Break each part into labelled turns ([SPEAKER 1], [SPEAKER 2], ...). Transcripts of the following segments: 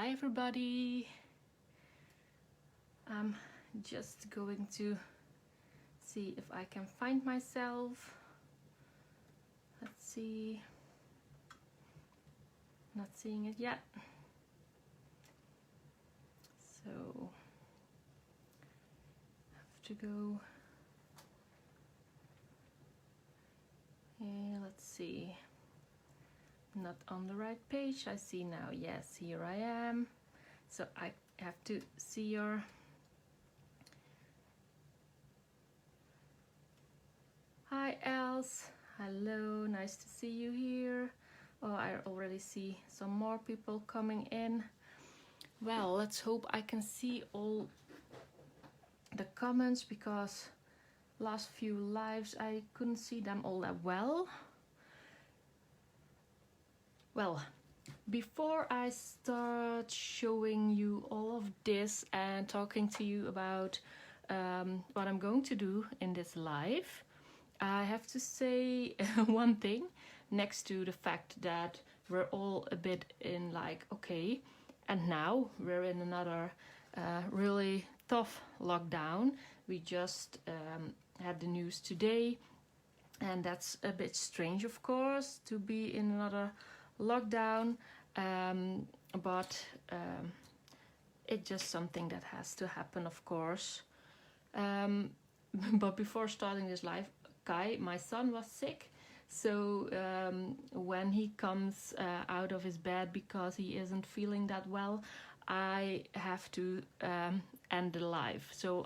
[SPEAKER 1] Hi everybody. I'm just going to see if I can find myself. Let's see. Not seeing it yet. So have to go. Let's see. Not on the right page. I see now. Yes, here I am. So I have to see your Hi Els. Hello, nice to see you here. Oh, I already see some more people coming in. Well, let's hope I can see all the comments because last few lives I couldn't see them all that well. Well, before I start showing you all of this and talking to you about what I'm going to do in this live, I have to say one thing next to the fact that we're all a bit in like, okay, and now we're in another really tough lockdown. We just had the news today, and that's a bit strange, of course, to be in another lockdown, but it's just something that has to happen, of course. But before starting this live, Kai, my son, was sick, so when he comes out of his bed because he isn't feeling that well, I have to end the live. So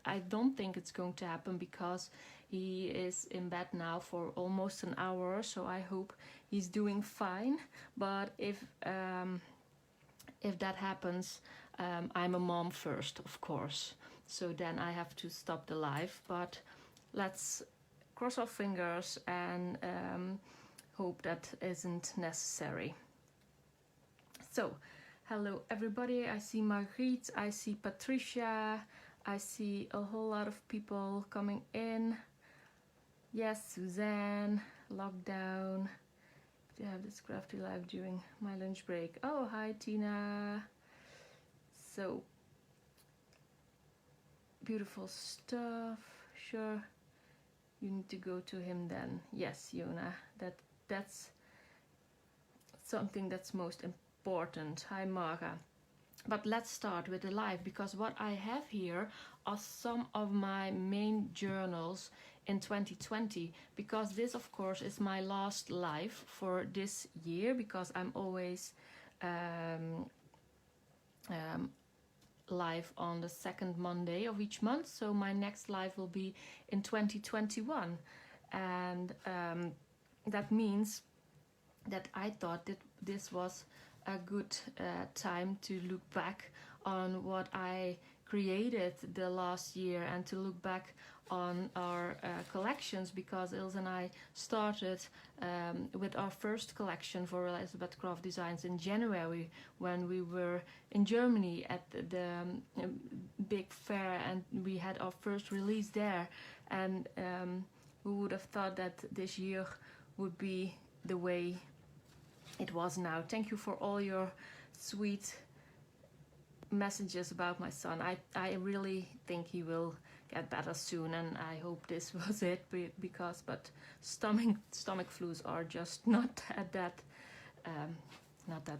[SPEAKER 1] I don't think it's going to happen because he is in bed now for almost an hour, so I hope he's doing fine. But if that happens, I'm a mom first, of course, so then I have to stop the live. But let's cross our fingers and hope that isn't necessary. So, hello everybody. I see Margriet, I see Patricia, I see a whole lot of people coming in. Yes, Suzanne, lockdown. To have this crafty live during my lunch break. Oh, hi Tina. So, beautiful stuff. Sure, you need to go to him then. Yes, Yona, that's something that's most important. Hi Mara. But let's start with the live, because what I have here are some of my main journals in 2020, because this of course is my last live for this year, because I'm always live on the second Monday of each month. So my next live will be in 2021, and that means that I thought that this was a good time to look back on what I created the last year and to look back on our collections, because Ilse and I started with our first collection for Elizabeth Craft Designs in January when we were in Germany at the big fair, and we had our first release there, and who would have thought that this year would be the way it was now. Thank you for all your sweet messages about my son. I really think he will get better soon, and I hope this was it, because but stomach flus are just not that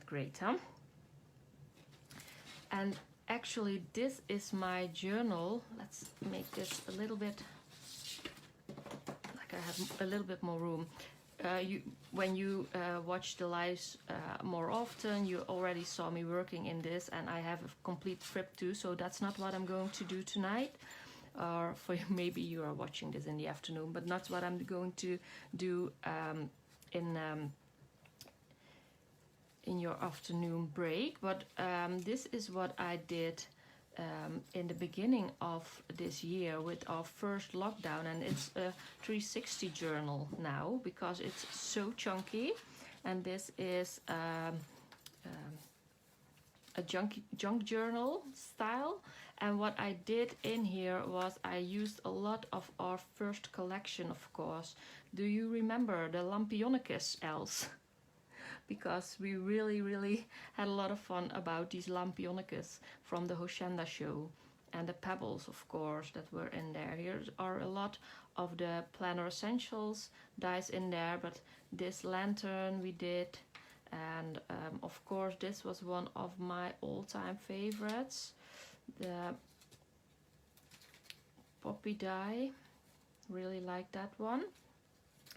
[SPEAKER 1] great, huh? And actually this is my journal. Let's make this a little bit like I have a little bit more room. When you watch the lives more often, you already saw me working in this, and I have a complete trip too, so that's not what I'm going to do tonight. Or for maybe you are watching this in the afternoon, but not what I'm going to do in your afternoon break. But this is what I did in the beginning of this year with our first lockdown, and it's a 360 journal now because it's so chunky, and this is a junk journal style. And what I did in here was I used a lot of our first collection, of course. Do you remember the Lampionicus Els? because we really had a lot of fun about these lampionicus from the Hoshenda show, and the pebbles, of course, that were in there. Here are a lot of the Planner Essentials dies in there, but this lantern we did, and of course this was one of my all-time favorites, the poppy die. Really like that one.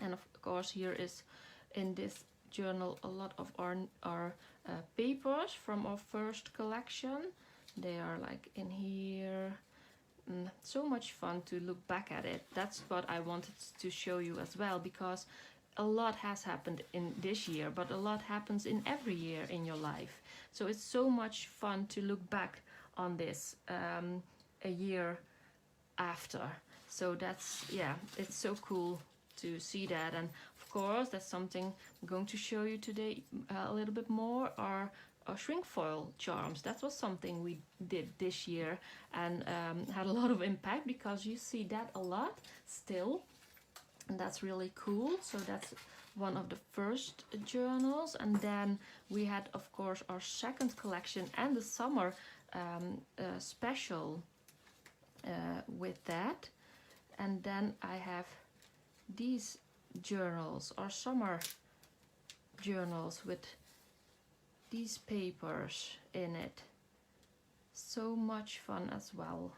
[SPEAKER 1] And of course here is in this journal a lot of our papers from our first collection. They are like in here. So much fun to look back at it. That's what I wanted to show you as well, because a lot has happened in this year, but a lot happens in every year in your life. So it's so much fun to look back on this a year after. So that's, yeah, it's so cool to see that. And of course that's something I'm going to show you today a little bit more, are shrink foil charms. That was something we did this year and had a lot of impact, because you see that a lot still, and that's really cool. So that's one of the first journals. And then we had, of course, our second collection and the summer special with that. And then I have these journals, our summer journals with these papers in it. So much fun as well.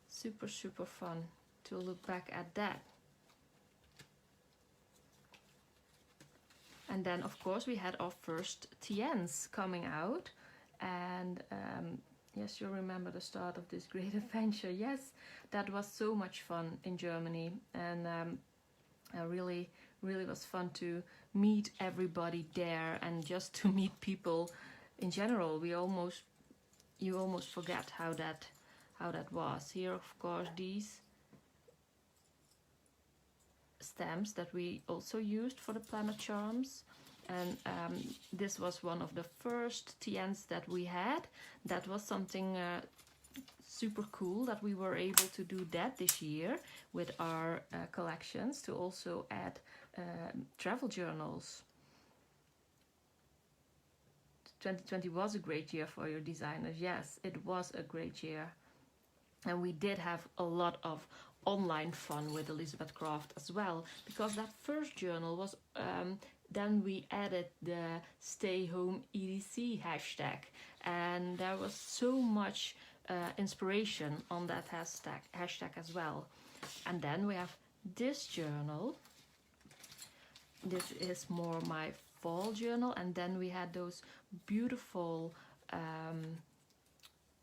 [SPEAKER 1] Super fun to look back at that. And then of course we had our first TNs coming out, and yes, you remember the start of this great adventure. Yes, that was so much fun in Germany, and really was fun to meet everybody there, and just to meet people in general. You almost forget how that was. Here, of course, these stamps that we also used for the planner charms, and this was one of the first TNs that we had. That was something super cool that we were able to do that this year with our collections, to also add travel journals. 2020 was a great year for your designers. Yes, it was a great year, and we did have a lot of online fun with Elizabeth Craft as well, because that first journal was then we added the Stay Home EDC hashtag, and there was so much inspiration on that hashtag as well. And then we have this journal. This is more my fall journal, and then we had those beautiful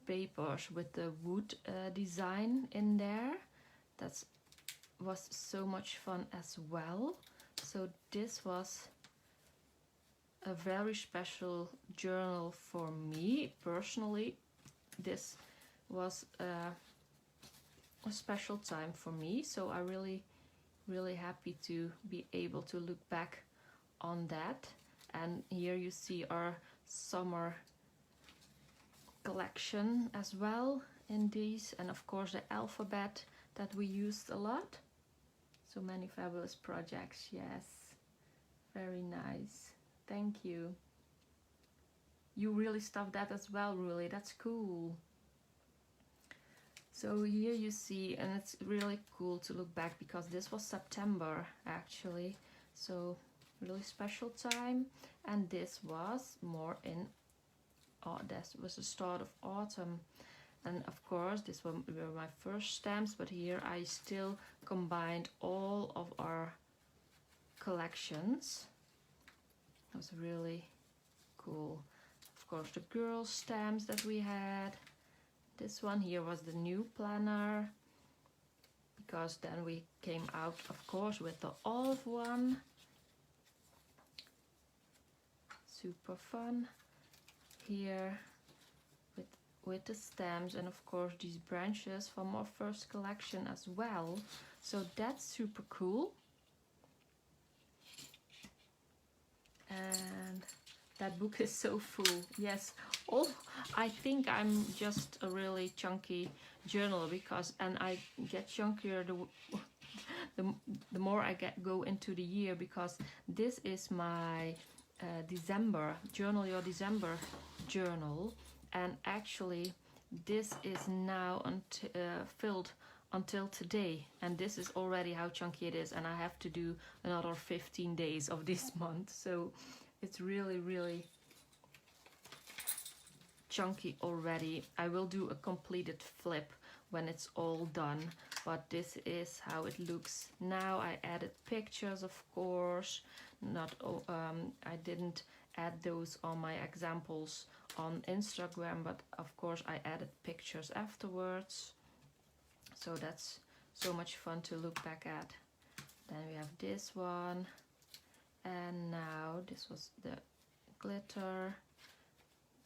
[SPEAKER 1] papers with the wood design in there. That was so much fun as well. So this was a very special journal for me personally. This was a special time for me, so I really happy to be able to look back on that. And here you see our summer collection as well in these, and of course the alphabet that we used a lot. So many fabulous projects. Yes, very nice. Thank you. You really stuffed that as well, really. That's cool. So here you see, and it's really cool to look back, because this was September actually, so really special time. And this was more in, this was the start of autumn. And of course this were my first stamps, but here I still combined all of our collections. It was really cool. Of course the girls stamps that we had. This one here was the new planner, because then we came out of course with the olive one. Super fun. Here with the stamps, and of course these branches from our first collection as well. So that's super cool. And that book is so full. Yes, I think I'm just a really chunky journaler, because, and I get chunkier the more I go into the year, because this is my December, journal your December journal. And actually this is now filled until today, and this is already how chunky it is, and I have to do another 15 days of this month, so it's really, really chunky already. I will do a completed flip when it's all done, but this is how it looks now. I added pictures, of course. Not I didn't add those on my examples on Instagram, but of course I added pictures afterwards, so that's so much fun to look back at. Then we have this one, and now this was the glitter.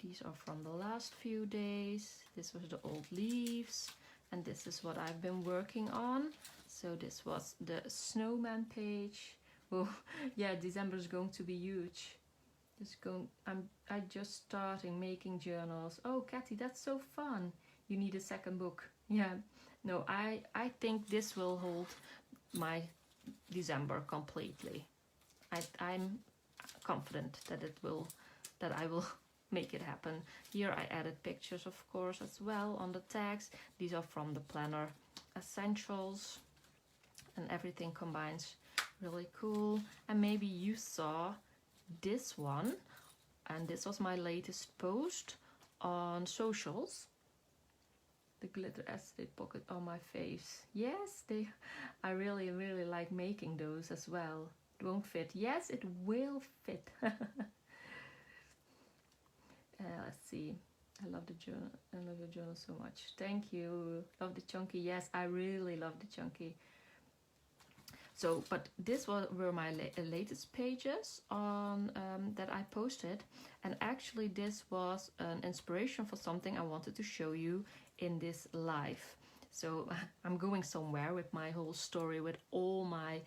[SPEAKER 1] These are from the last few days. This was the old leaves, and this is what I've been working on. So this was the snowman page. Oh yeah, December is going to be huge. I just starting making journals. Oh Kathy, that's so fun. You need a second book. Yeah, no, I think this will hold my December completely. I'm confident that I will make it happen. Here I added pictures, of course, as well on the tags. These are from the planner essentials, and everything combines really cool. And maybe you saw this one, and this was my latest post on socials. The glitter essay pocket on my face. Yes, I really, really like making those as well. It won't fit. Yes, it will fit. Let's see. I love the journal. I love your journal so much. Thank you. Love the chunky. Yes, I really love the chunky. So, but this were my latest pages on that I posted, and actually this was an inspiration for something I wanted to show you in this live. So I'm going somewhere with my whole story, with all my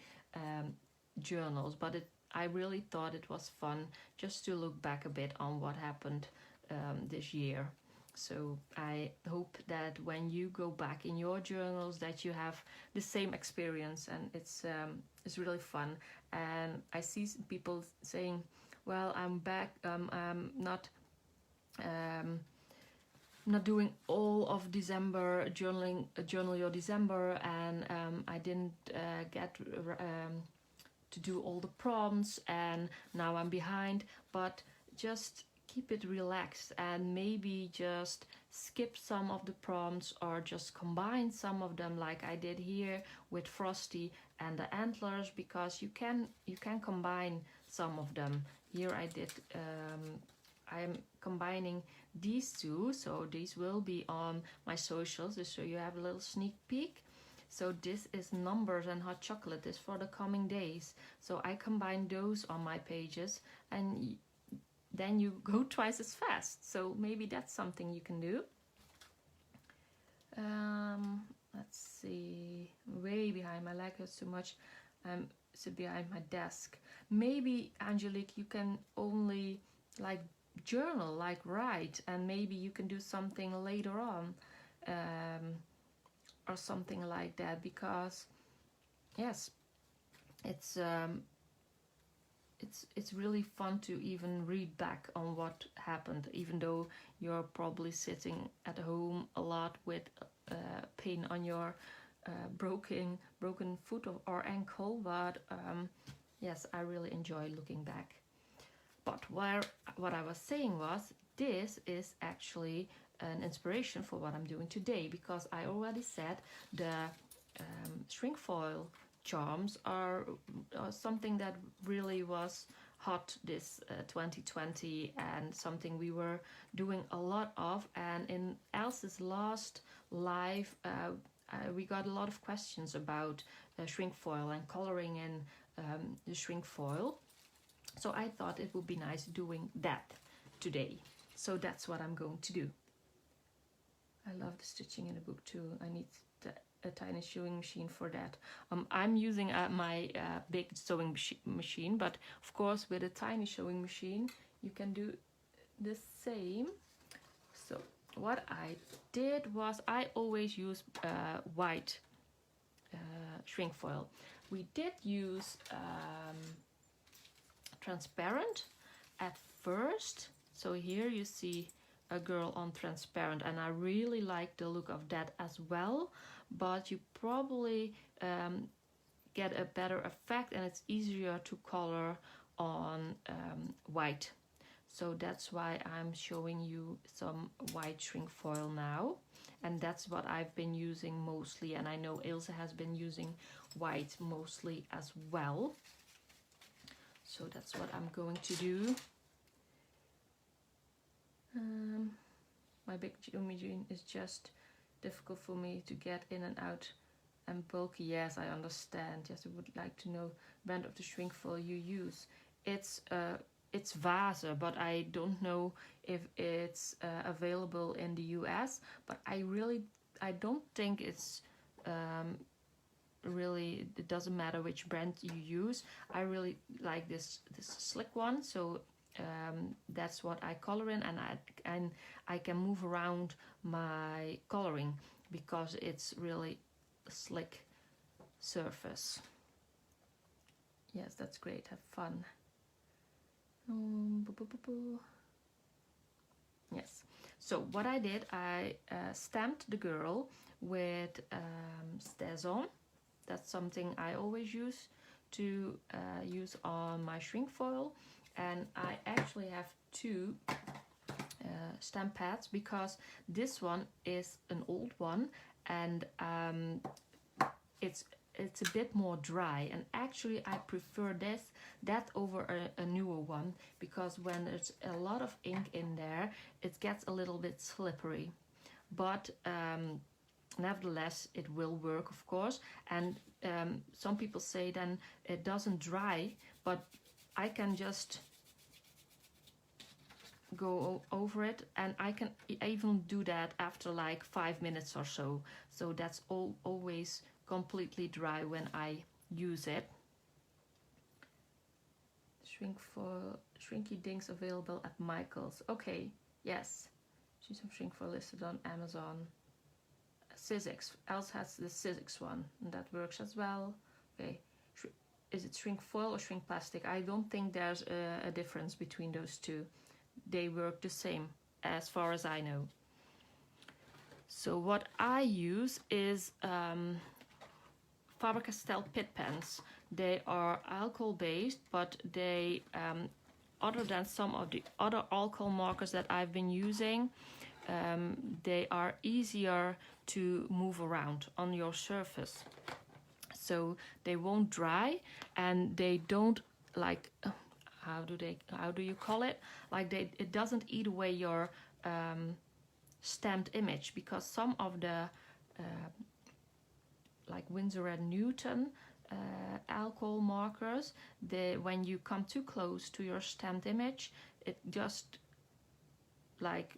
[SPEAKER 1] journals, but I really thought it was fun just to look back a bit on what happened this year. So I hope that when you go back in your journals that you have the same experience, and it's really fun. And I see people saying, well, I'm back, I'm not doing all of December journaling, journal your December, and I didn't get to do all the prompts, and now I'm behind. But just keep it relaxed, and maybe just skip some of the prompts, or just combine some of them like I did here with Frosty and the antlers, because you can combine some of them. Here I did I'm combining these two, so these will be on my socials, just so you have a little sneak peek. So this is numbers and hot chocolate is for the coming days, so I combine those on my pages, and then you go twice as fast. So maybe that's something you can do. Let's see, way behind, my leg hurts too much. I'm sit behind my desk. Maybe Angelique, you can only like journal, like write, and maybe you can do something later on, or something like that, because yes, it's really fun to even read back on what happened, even though you're probably sitting at home a lot with pain on your broken foot or ankle. But yes, I really enjoy looking back. But what I was saying was, this is actually an inspiration for what I'm doing today, because I already said the shrink foil charms are something that really was hot this 2020, and something we were doing a lot of. And in Else's last live, we got a lot of questions about shrink foil and coloring in the shrink foil. So I thought it would be nice doing that today. So that's what I'm going to do. I love the stitching in the book too. I need a tiny sewing machine for that. I'm using my big sewing machine, but of course with a tiny sewing machine you can do the same. So what I did was, I always use white shrink foil. We did use transparent, at first, so here you see a girl on transparent, and I really like the look of that as well, but you probably get a better effect and it's easier to color on white. So that's why I'm showing you some white shrink foil now, and that's what I've been using mostly, and I know Ilse has been using white mostly as well. So that's what I'm going to do. My big Jimmy jean is just difficult for me to get in and out and bulky. Yes, I understand. Yes, I would like to know brand of the shrink foil you use. It's Vase, but I don't know if it's available in the US, but I don't think it's really, it doesn't matter which brand you use. I really like this slick one, so that's what I color in, and I can move around my coloring because it's really a slick surface. Yes, that's great. Have fun. Yes. So what I did, I stamped the girl with Stazon. That's something I always use to use on my shrink foil, and I actually have two stamp pads because this one is an old one, and it's a bit more dry, and actually I prefer that over a newer one, because when there's a lot of ink in there it gets a little bit slippery, but nevertheless it will work, of course. And some people say then it doesn't dry, but I can just go over it, and I can even do that after like 5 minutes or so. So that's always completely dry when I use it. Shrink foil, Shrinky Dinks available at Michael's. Okay, yes. See some shrink foil listed on Amazon. Sizzix. Else has the Sizzix one, and that works as well. Okay. Is it shrink foil or shrink plastic? I don't think there's a difference between those two. They work the same as far as I know. So what I use is Faber-Castell Pit Pens. They are alcohol based, but they, other than some of the other alcohol markers that I've been using, they are easier to move around on your surface. So they won't dry, and they don't, like, how do you call it? Like, it doesn't eat away your stamped image, because some of the like Winsor & Newton alcohol markers, when you come too close to your stamped image, it just like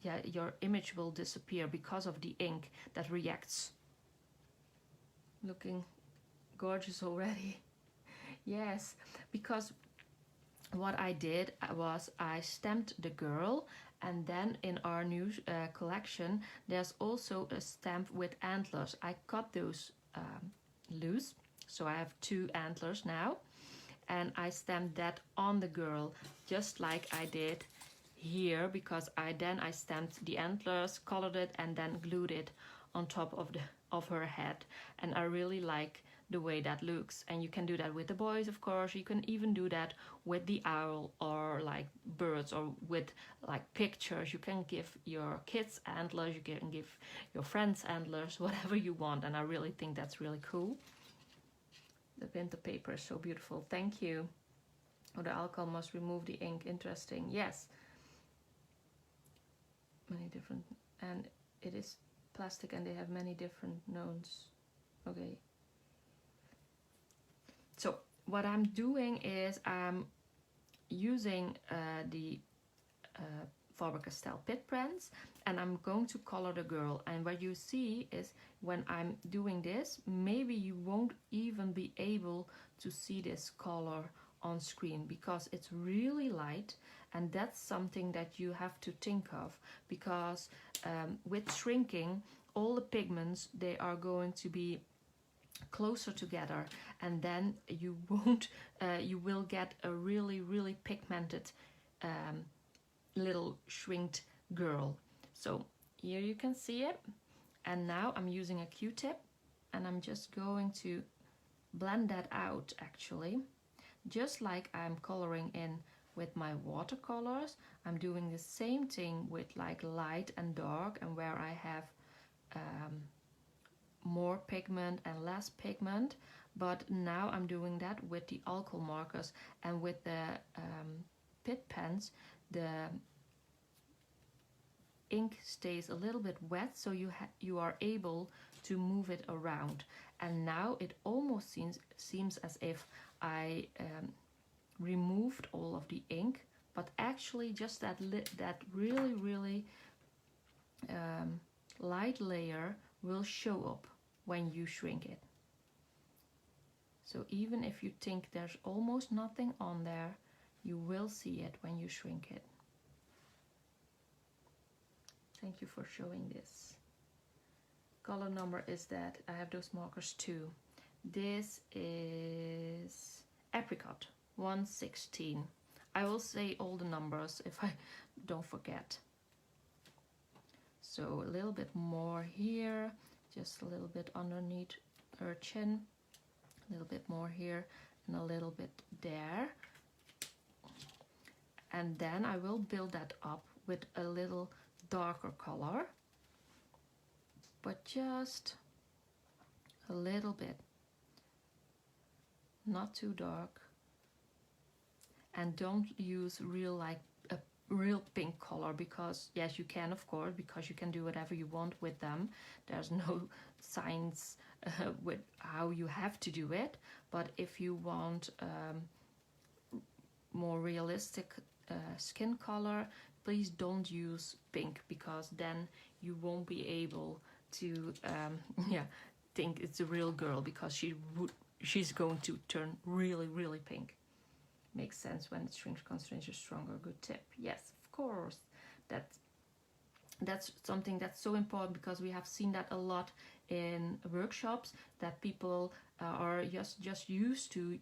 [SPEAKER 1] your image will disappear because of the ink that reacts. Looking gorgeous already. Yes, because what I did was I stamped the girl, and then in our new collection there's also a stamp with antlers. I cut those loose, so I have 2 antlers now, and I stamped that on the girl just like I did here, because I stamped the antlers, colored it, and then glued it on top of her head, and I really like the way that looks. And you can do that with the boys, of course. You can even do that with the owl, or like birds, or with like pictures. You can give your kids antlers, you can give your friends antlers, whatever you want, and I really think that's really cool. The winter paper is so beautiful. Thank you. Oh, the alcohol must remove the ink. Interesting. Yes, many different, and it is plastic, and they have many different notes. Okay. So what I'm doing is I'm using the Faber-Castell Pit Pens, and I'm going to color the girl. And what you see is when I'm doing this, maybe you won't even be able to see this color on screen because it's really light, and that's something that you have to think of, because with shrinking, all the pigments, they are going to be closer together, and then you won't you will get a really pigmented little shrinked girl. So here you can see it, and now I'm using a Q-tip and I'm just going to blend that out, actually, just like I'm coloring in with my watercolors. I'm doing the same thing with like light and dark, and where I have more pigment and less pigment. But now I'm doing that with the alcohol markers, and with the Pit pens the ink stays a little bit wet, so you are able to move it around. And now it almost seems as if I removed all of the ink, but actually just that really light layer will show up when you shrink it. So even if you think there's almost nothing on there, you will see it when you shrink it. Thank you for showing this. Color number is that I have those markers too. This is Apricot 116. I will say all the numbers if I don't forget. So a little bit more here, just a little bit underneath her chin, a little bit more here, and a little bit there. And then I will build that up with a little darker color, but just a little bit, not too dark. And don't use a real pink color, because yes, you can, of course, because you can do whatever you want with them. There's no science with how you have to do it. But if you want more realistic skin color, please don't use pink, because then you won't be able to think it's a real girl, because she's going to turn really pink. Makes sense when it shrinks concentration stronger. Good tip. Yes, of course. That's something that's so important, because we have seen that a lot in workshops, that people are just used to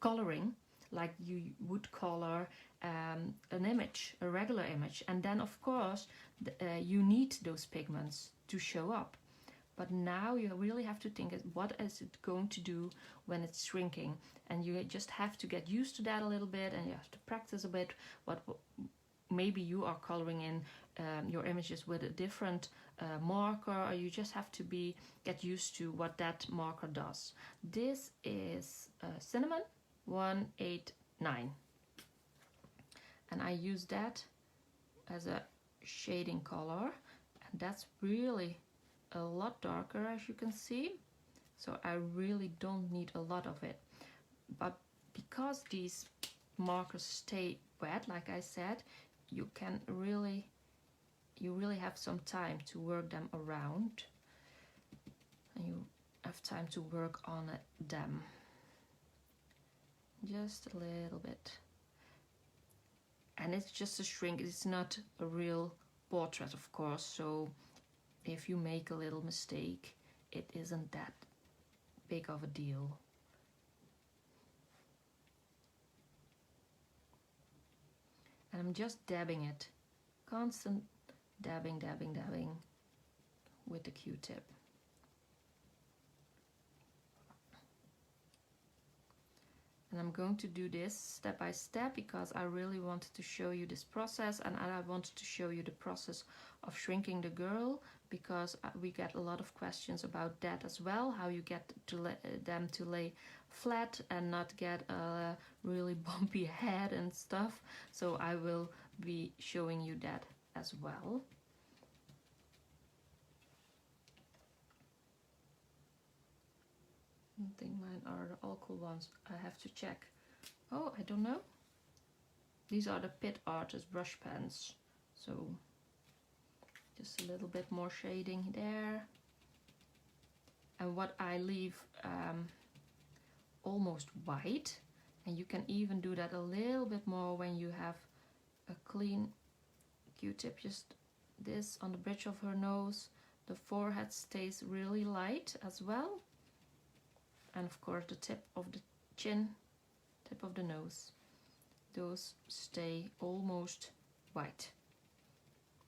[SPEAKER 1] coloring like you would color an image, a regular image, and then of course you need those pigments to show up. But now you really have to think, what is it going to do when it's shrinking? And you just have to get used to that a little bit, and you have to practice a bit. Maybe you are coloring in your images with a different marker, or you just have to get used to what that marker does. This is Cinnamon 189. And I use that as a shading color, and that's really a lot darker, as you can see, so I really don't need a lot of it. But because these markers stay wet, like I said, you really have some time to work them around, and you have time to work on them just a little bit. And it's just a shrink, it's not a real portrait, of course, so if you make a little mistake, it isn't that big of a deal. And I'm just dabbing it, constant dabbing with the Q-tip. And I'm going to do this step by step, because I really wanted to show you this process, and I wanted to show you the process of shrinking the girl, because we get a lot of questions about that as well, how you get them to lay flat and not get a really bumpy head and stuff. So I will be showing you that as well. I think mine are the alcohol ones. I have to check. Oh, I don't know. These are the Pit Artist brush pens. So just a little bit more shading there. And what I leave almost white. And you can even do that a little bit more when you have a clean Q-tip. Just this on the bridge of her nose. The forehead stays really light as well. and of course the tip of the chin, tip of the nose. Those stay almost white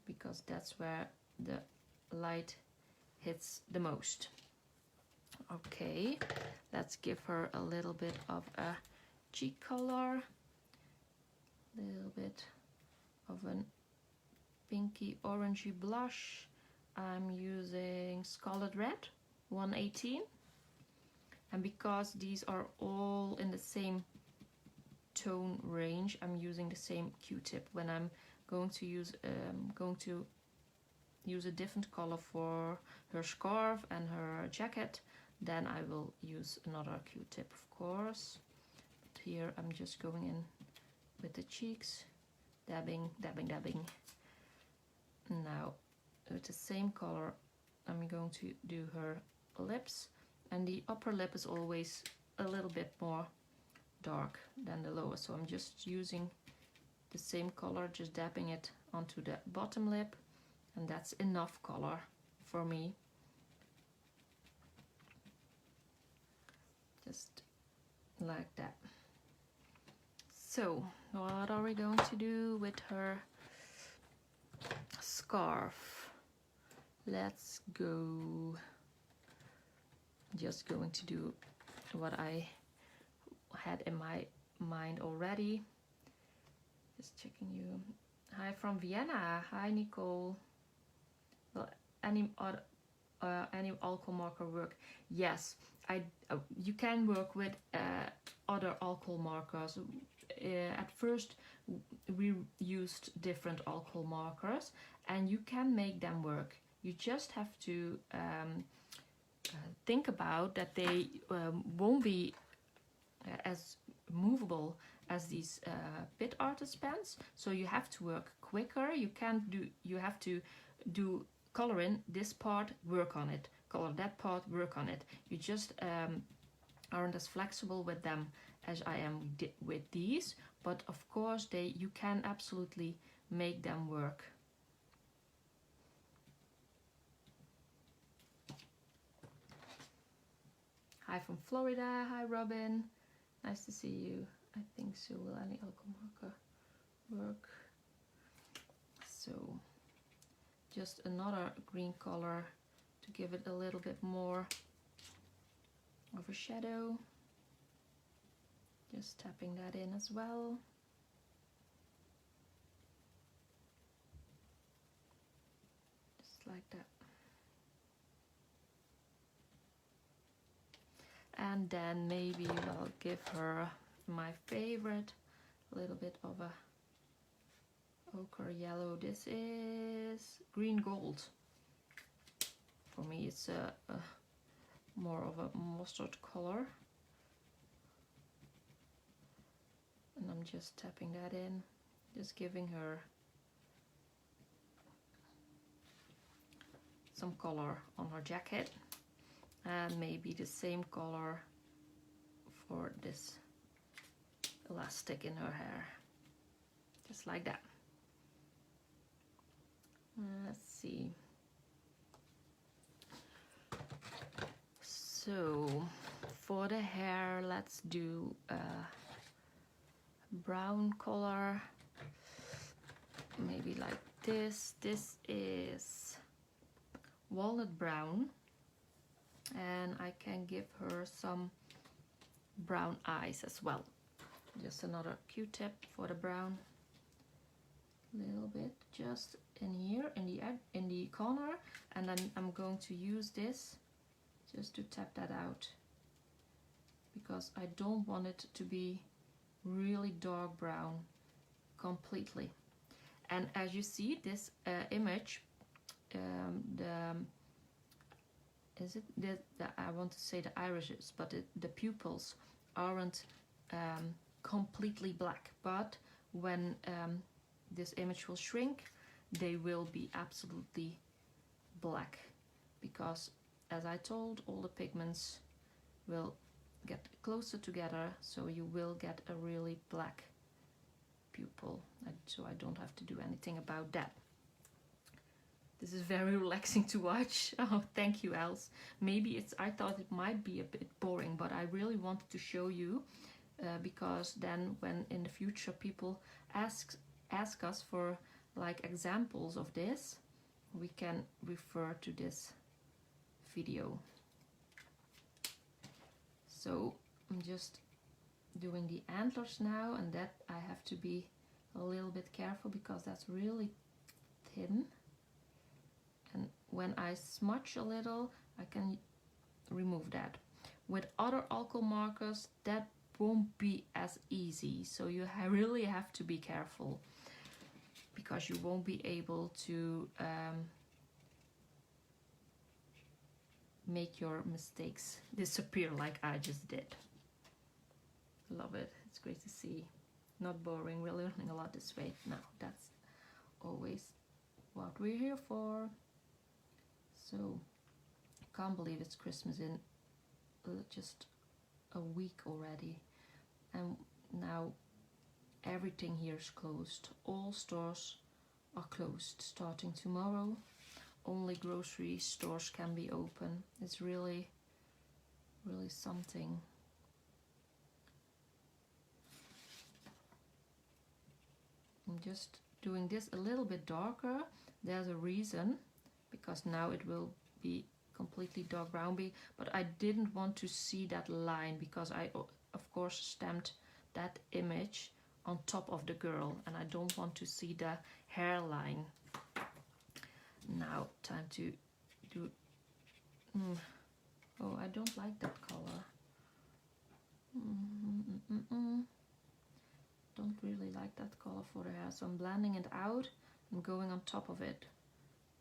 [SPEAKER 1] because that's where the light hits the most. Okay, let's give her a little bit of a cheek color, a little bit of an pinky orangey blush. I'm using Scarlet Red 118, and because these are all in the same tone range, I'm using the same Q-tip. When I'm going to use a different color for her scarf and her jacket, then I will use another Q-tip, of course. But here I'm just going in with the cheeks, dabbing, dabbing, dabbing. Now with the same color I'm going to do her lips, and the upper lip is always a little bit more dark than the lower, so I'm just using the same color, just dabbing it onto the bottom lip, and that's enough color for me. Just like that. So what are we going to do with her scarf? Let's go. Just going to do what I had in my mind already. Just checking you. Hi from Vienna. Hi Nicole. Well, any alcohol marker work? Yes, you can work with other alcohol markers. At first we used different alcohol markers, and you can make them work. You just have to think about that they won't be as movable as these bit artist pens, so you have to work quicker. You have to do color in this part, work on it, color that part, work on it. You just aren't as flexible with them as I am with these, but of course you can absolutely make them work. Hi from Florida. Hi Robin. Nice to see you. I think so. Will any alcohol marker work? So just another green color to give it a little bit more of a shadow. Just tapping that in as well. Just like that. And then maybe I'll give her my favorite, a little bit of a ochre yellow. This is green gold. For me it's a more of a mustard color. And I'm just tapping that in, just giving her some color on her jacket. And maybe the same color for this elastic in her hair, just like that. Let's see. So for the hair, let's do a brown color, maybe like this. This is walnut brown, and I can give her some brown eyes as well. Just another Q-tip for the brown, a little bit just in here in the corner, and then I'm going to use this just to tap that out, because I don't want it to be really dark brown completely. And as you see, this image, I want to say the irises, but the pupils aren't completely black, but when this image will shrink, they will be absolutely black, because as I told, all the pigments will get closer together, so you will get a really black pupil, so I don't have to do anything about that. This is very relaxing to watch. Oh, thank you, Els. Maybe I thought it might be a bit boring, but I really wanted to show you because then when in the future people ask us for like examples of this, we can refer to this video. So I'm just doing the antlers now, and that I have to be a little bit careful because that's really thin. And when I smudge a little, I can remove that. With other alcohol markers, that won't be as easy. So you really have to be careful because you won't be able to make your mistakes disappear like I just did. Love it. It's great to see. Not boring. We're learning a lot this way. Now, that's always what we're here for. So, I can't believe it's Christmas in just a week already. And now everything here is closed. All stores are closed starting tomorrow. Only grocery stores can be open. It's really, really something. I'm just doing this a little bit darker. There's a reason, because now it will be completely dark brown, but I didn't want to see that line because I of course stamped that image on top of the girl and I don't want to see the hairline. Now time to do oh, I don't like that color. Don't really like that color for the hair, so I'm blending it out and going on top of it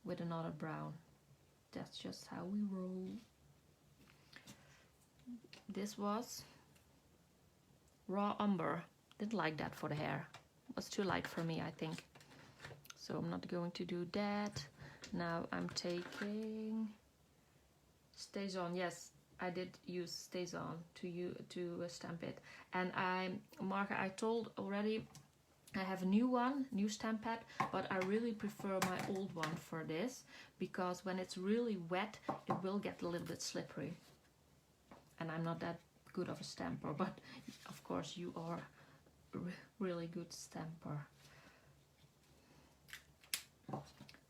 [SPEAKER 1] with another brown. That's just how we roll. This was raw umber. Didn't like that for the hair. It was too light for me, I think. So I'm not going to do that. Now I'm taking Stays On. Yes, I did use Stays On to stamp it. And I told already I have a new one, new stamp pad, but I really prefer my old one for this because when it's really wet, it will get a little bit slippery. And I'm not that good of a stamper, but of course you are a really good stamper.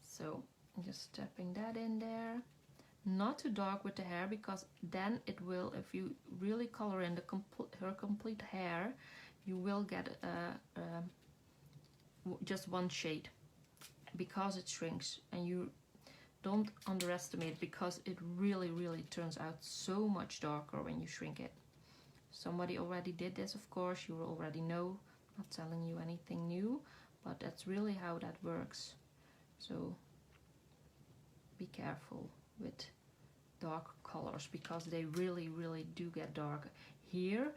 [SPEAKER 1] So I'm just tapping that in there. Not too dark with the hair because then it will, if you really color in her complete hair, you will get just one shade because it shrinks, and you don't underestimate it because it really turns out so much darker when you shrink it. Somebody already did this, of course, you will already know, not telling you anything new, but that's really how that works. So be careful with dark colors because they really do get dark. Here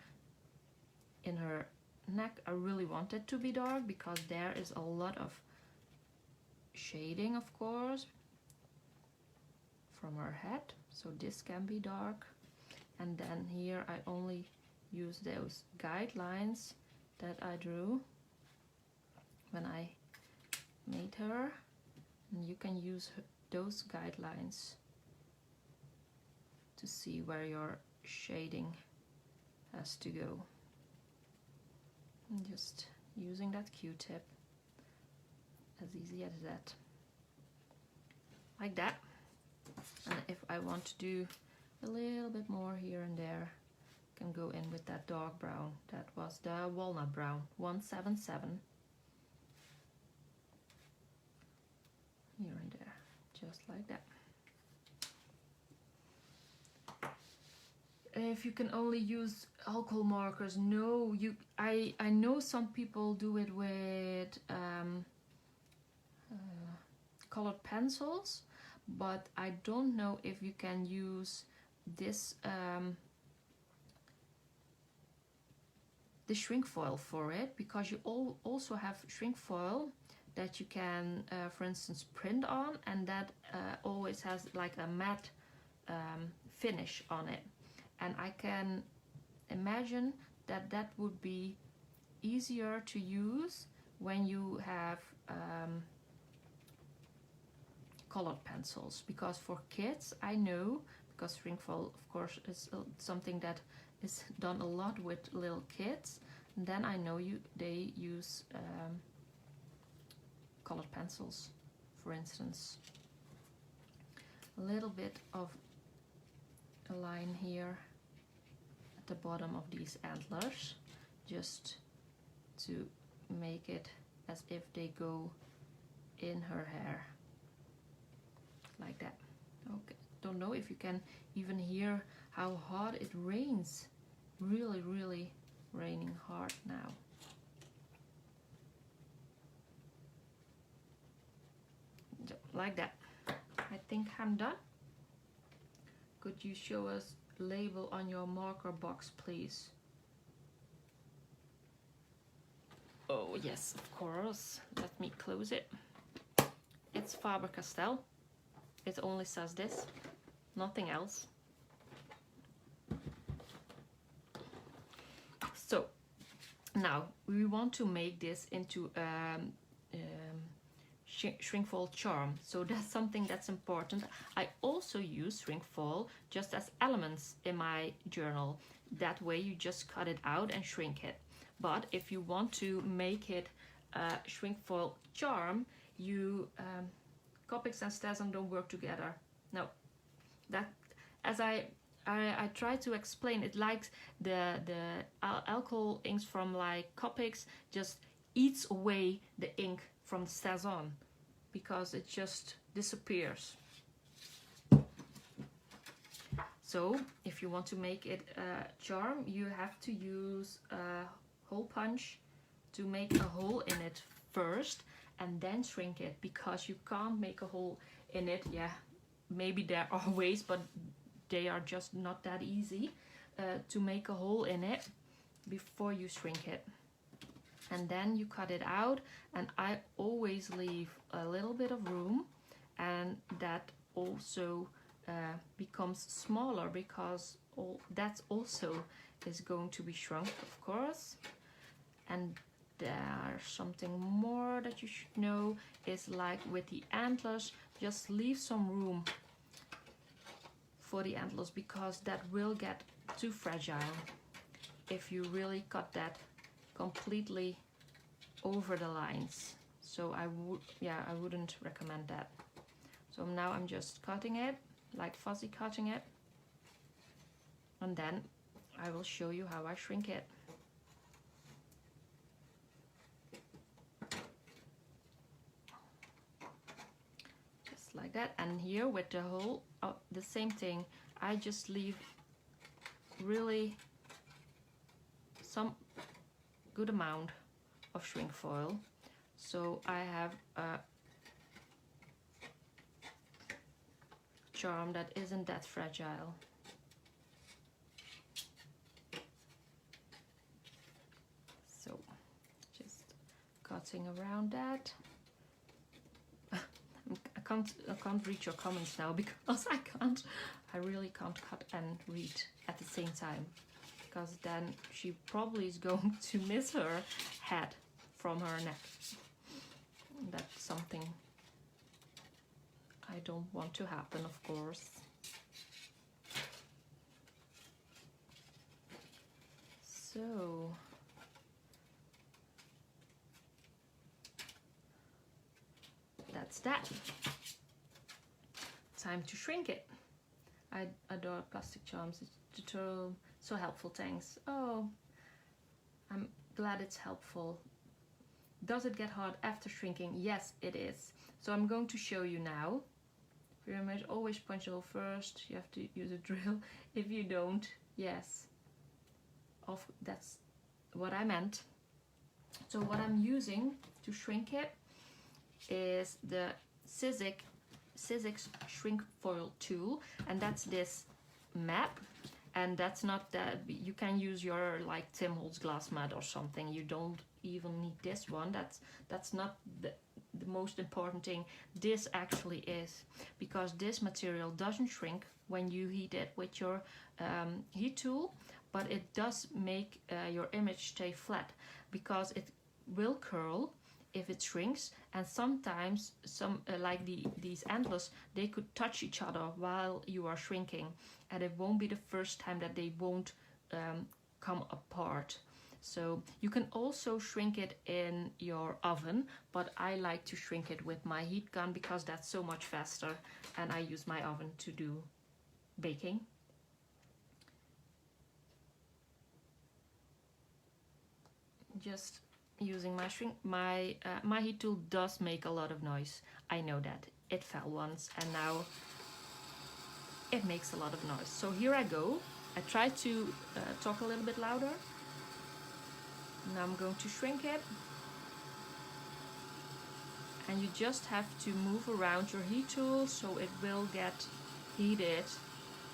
[SPEAKER 1] in her neck I really want it to be dark because there is a lot of shading, of course, from her head, so this can be dark. And then here I only use those guidelines that I drew when I made her, and you can use those guidelines to see where your shading has to go. And just using that Q-tip, as easy as that, like that. And if I want to do a little bit more here and there, I can go in with that dark brown. That was the walnut brown, 177. Here and there, just like that. If you can only use alcohol markers, no, I know some people do it with colored pencils, but I don't know if you can use this the shrink foil for it, because you also have shrink foil that you can for instance print on, and that always has like a matte finish on it. And I can imagine that that would be easier to use when you have colored pencils, because for kids, I know, because shrink foil of course is something that is done a lot with little kids, and then I know they use colored pencils. For instance, a little bit of a line here at the bottom of these antlers, just to make it as if they go in her hair, like that. Okay, don't know if you can even hear how hard it rains. Really, really raining hard now. Like that. I think I'm done. Could you show us label on your marker box, please? Oh yes, of course. Let me close it. It's Faber-Castell. It only says this, nothing else. So now we want to make this into shrink foil charm, so that's something that's important. I also use shrink foil just as elements in my journal. That way you just cut it out and shrink it. But if you want to make it shrink foil charm, you Copics and STASM don't work together. No, that, as I try to explain, it likes the alcohol inks from like Copics just eats away the ink from the STASM, because it just disappears. So if you want to make it a charm, you have to use a hole punch to make a hole in it first and then shrink it, because you can't make a hole in it. Yeah, maybe there are ways, but they are just not that easy to make a hole in it before you shrink it. And then you cut it out, and I always leave a little bit of room, and that also becomes smaller, because that also is going to be shrunk, of course. And there's something more that you should know, is like with the antlers, just leave some room for the antlers, because that will get too fragile if you really cut that completely over the lines. So I wouldn't recommend that. So now I'm just cutting it, like fuzzy cutting it, and then I will show you how I shrink it. Just like that. And here with the hole, the same thing, I just leave really some good amount of shrink foil, so I have a charm that isn't that fragile. So just cutting around that. I can't read your comments now, because I really can't cut and read at the same time, because then she probably is going to miss her head from her neck. That's something I don't want to happen, of course. So that's that. Time to shrink it. I adore plastic charms. It's tutorial, so helpful, thanks. Oh, I'm glad it's helpful. Does it get hard after shrinking? Yes, it is. So I'm going to show you now. Remember, always punch a hole first. You have to use a drill. If you don't, yes. That's what I meant. So what I'm using to shrink it is the Sizzix shrink foil tool, and that's this map. And that's not that, you can use your like Tim Holtz glass mat or something. You don't even need this one. That's not the most important thing. This actually is, because this material doesn't shrink when you heat it with your heat tool, but it does make your image stay flat, because it will curl if it shrinks. And sometimes some like these antlers, they could touch each other while you are shrinking, and it won't be the first time that they won't come apart. So you can also shrink it in your oven, but I like to shrink it with my heat gun because that's so much faster, and I use my oven to do baking. Just using my shrink, my heat tool does make a lot of noise. I know that. It fell once and now it makes a lot of noise. So here I go. I try to talk a little bit louder. Now I'm going to shrink it. And you just have to move around your heat tool so it will get heated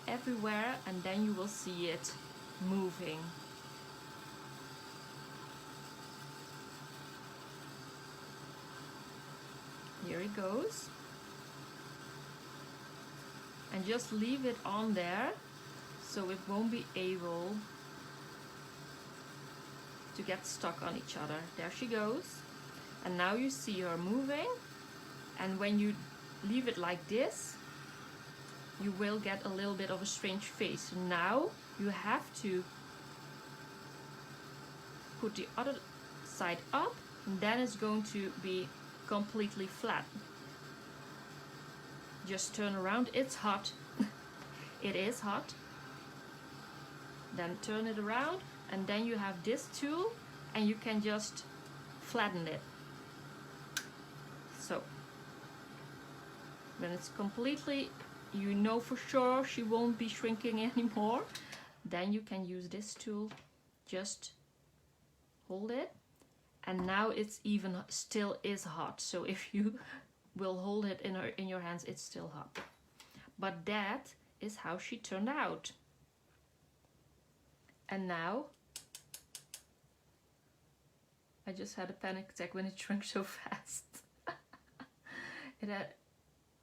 [SPEAKER 1] everywhere, and then you will see it moving. Here it goes. And just leave it on there so it won't be able to get stuck on each other. There she goes. And now you see her moving, and when you leave it like this, you will get a little bit of a strange face. Now you have to put the other side up, and then it's going to be completely flat. Just turn around. It's hot. It is hot. Then turn it around, and then you have this tool and you can just flatten it. So when it's completely, you know for sure she won't be shrinking anymore, then you can use this tool. Just hold it, and now it's even still is hot. So if you will hold it in your hands, it's still hot. But that is how she turned out. And now I just had a panic attack when it shrunk so fast.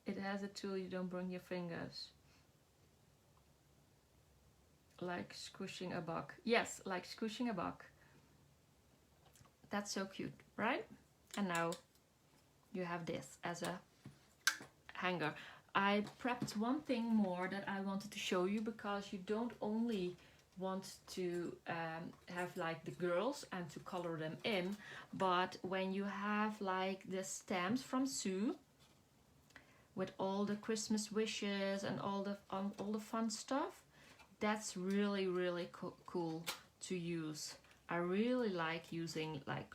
[SPEAKER 1] It has a tool you don't burn your fingers. Like squishing a bug. Yes, like squishing a bug. That's so cute, right? And now you have this as a hanger. I prepped one thing more that I wanted to show you, because you don't only want to have like the girls and to color them in, but when you have like the stamps from Sue with all the Christmas wishes and all the fun stuff, that's really cool to use. I really like using like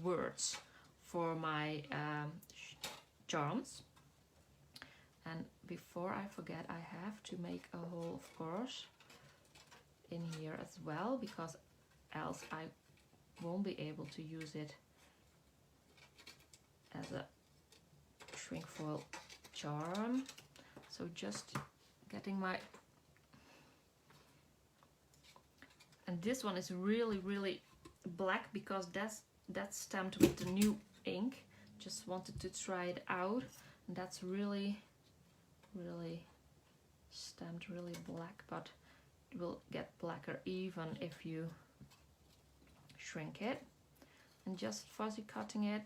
[SPEAKER 1] words for my charms. And before I forget, I have to make a hole, of course, in here as well, because else I won't be able to use it as a shrink foil charm. So just getting my, and this one is really black because that's stamped with the new ink. Just wanted to try it out, and that's really stamped really black, but it will get blacker even if you shrink it. And just fuzzy cutting it.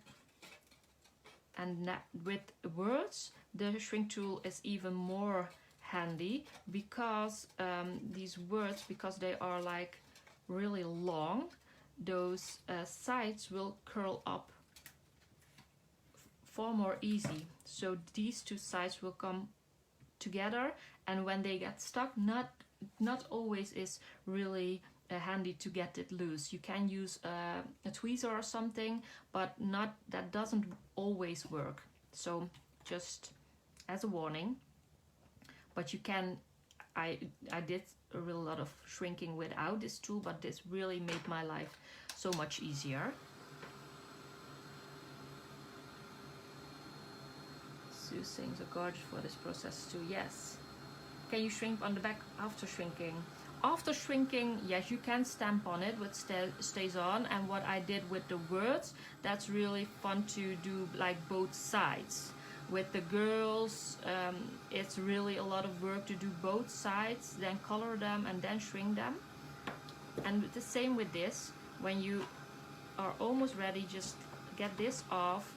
[SPEAKER 1] And with words, the shrink tool is even more handy, because these words, because they are like really long, those sides will curl up far more easy. So these two sides will come together, and when they get stuck, not always is really handy to get it loose. You can use a tweezer or something, but that doesn't always work. So just as a warning. But you can, I did a real lot of shrinking without this tool, but this really made my life so much easier. Sue sings are gorgeous for this process too. Yes. Can you shrink on the back after shrinking? After shrinking, yes, you can stamp on it, which stays on. And what I did with the words, that's really fun to do, like both sides. With the girls, it's really a lot of work to do both sides, then color them and then shrink them. And the same with this, when you are almost ready, just get this off,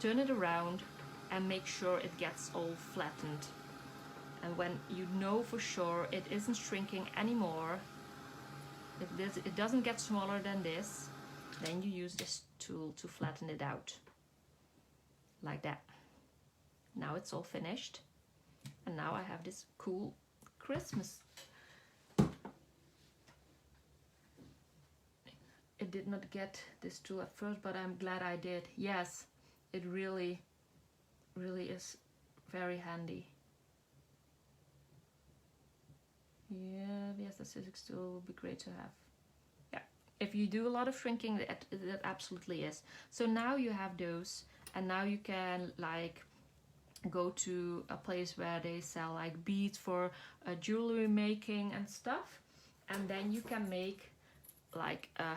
[SPEAKER 1] turn it around, and make sure it gets all flattened. And when you know for sure it isn't shrinking anymore, it doesn't get smaller than this, then you use this tool to flatten it out. Like that. Now it's all finished. And now I have this cool Christmas. It did not get this tool at first, but I'm glad I did. Yes, it really is very handy. Yeah, yes, the scissors tool would be great to have. Yeah, if you do a lot of shrinking, that absolutely is. So now you have those, and now you can like go to a place where they sell like beads for jewelry making and stuff, and then you can make like a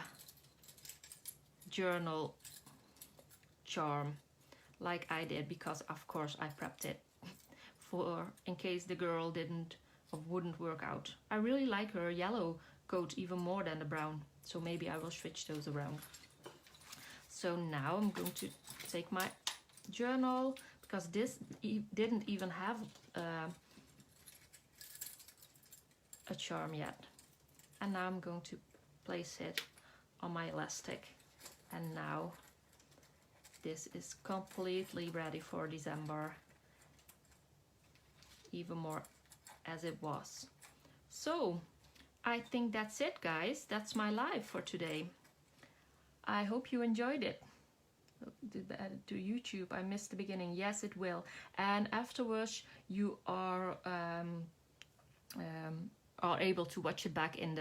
[SPEAKER 1] journal charm like I did, because of course I prepped it for in case the girl didn't or wouldn't work out. I really like her yellow coat even more than the brown, so maybe I will switch those around. So now I'm going to take my journal, because this didn't even have a charm yet, and now I'm going to place it on my elastic, and now this is completely ready for December, even more as it was. So I think that's it, guys. That's my live for today. I hope you enjoyed it. Did I add it to YouTube? I missed the beginning. Yes, it will. And afterwards you are able to watch it back in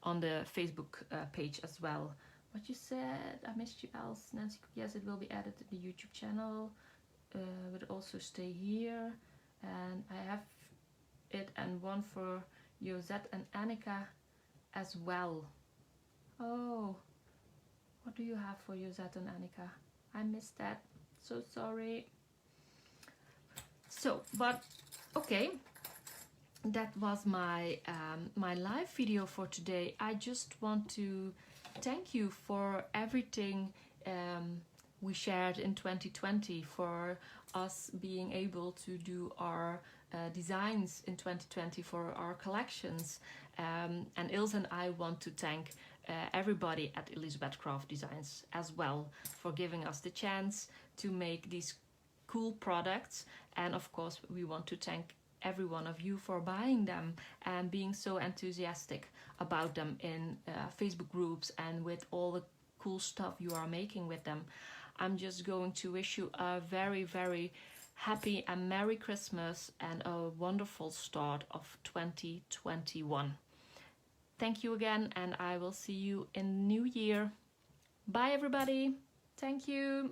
[SPEAKER 1] on the Facebook page as well. What you said? I missed you, else, Nancy. Yes, it will be added to the YouTube channel. But also stay here. And I have it, and one for Josette and Annika as well. Oh, what do you have for Josette and Annika? I missed that. So sorry. So, but okay. That was my my live video for today. I just want to thank you for everything we shared in 2020, for us being able to do our designs in 2020 for our collections. And Ilse and I want to thank everybody at Elizabeth Craft Designs as well for giving us the chance to make these cool products. And of course we want to thank every one of you for buying them and being so enthusiastic about them in Facebook groups and with all the cool stuff you are making with them. I'm just going to wish you a very, very happy and Merry Christmas and a wonderful start of 2021. Thank you again, and I will see you in the new year. Bye everybody. Thank you.